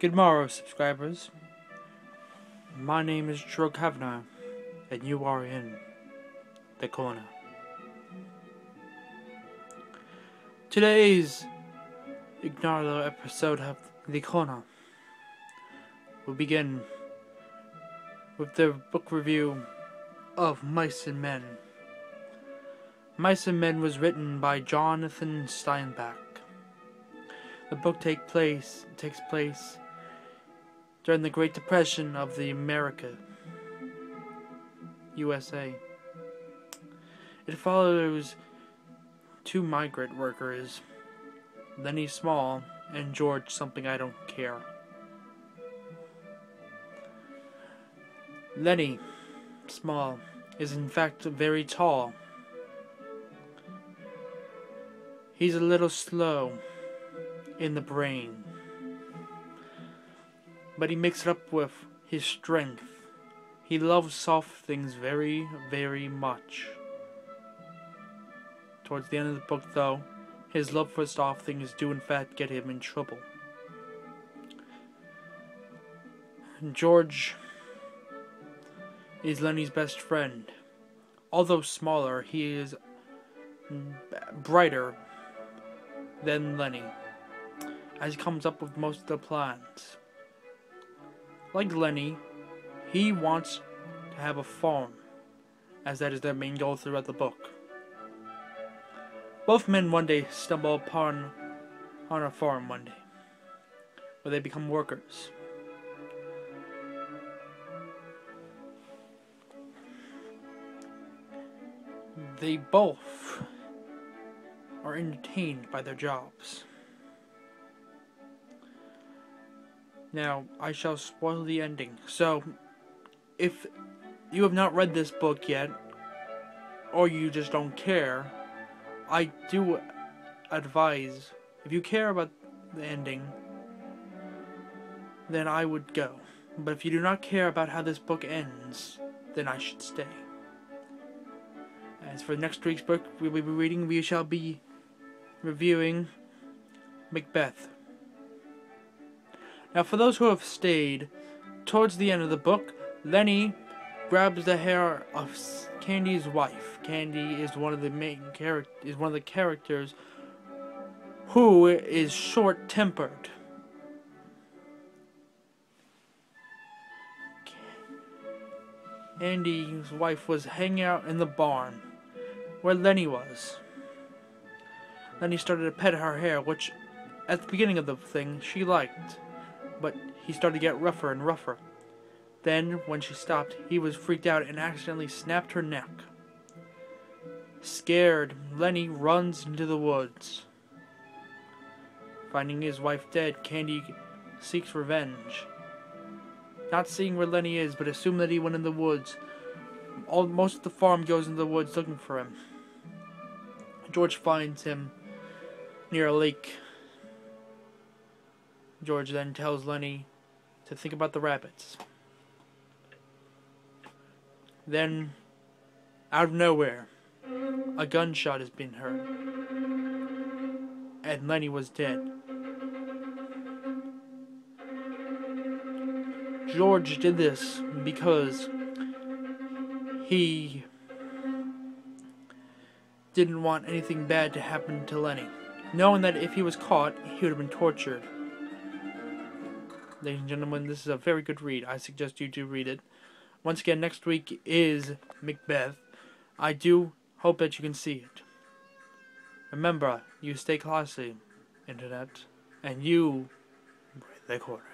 Good morrow, subscribers. My name is Drew Kavanaugh, and you are in the corner. Today's inaugural episode of the corner will begin with the book review of Mice and Men. Mice and Men was written by Jonathan Steinbeck. The book takes place during the Great Depression of the America, USA. It follows two migrant workers, Lenny Small and George Something I Don't Care. Lenny Small is in fact very tall. He's a little slow in the brain, but he makes it up with his strength. He loves soft things very, very much. Towards the end of the book, though, his love for soft things do in fact get him in trouble. George is Lenny's best friend. Although smaller, he is brighter than Lenny, as he comes up with most of the plans. Like Lenny, he wants to have a farm, as that is their main goal throughout the book. Both men one day stumble upon a farm one day, where they become workers. They both are entertained by their jobs. Now, I shall spoil the ending. So, if you have not read this book yet, or you just don't care, I do advise, if you care about the ending, then I would go. But if you do not care about how this book ends, then I should stay. As for next week's book we will be reading, we shall be reviewing Macbeth. Now, for those who have stayed, towards the end of the book, Lenny grabs the hair of Candy's wife. Candy is one of the characters who is short-tempered. Candy's wife was hanging out in the barn where Lenny was. Lenny started to pet her hair, which at the beginning of the thing she liked, but he started to get rougher and rougher. Then, when she stopped, he was freaked out and accidentally snapped her neck. Scared, Lenny runs into the woods. Finding his wife dead, Candy seeks revenge. Not seeing where Lenny is, but assume that he went in the woods. Most of the farm goes into the woods looking for him. George finds him near a lake. George then tells Lenny to think about the rabbits. Then, out of nowhere, a gunshot has been heard, and Lenny was dead. George did this because he didn't want anything bad to happen to Lenny, knowing that if he was caught, he would have been tortured. Ladies and gentlemen, this is a very good read. I suggest you do read it. Once again, next week is Macbeth. I do hope that you can see it. Remember, you stay classy, Internet, and you break the corner.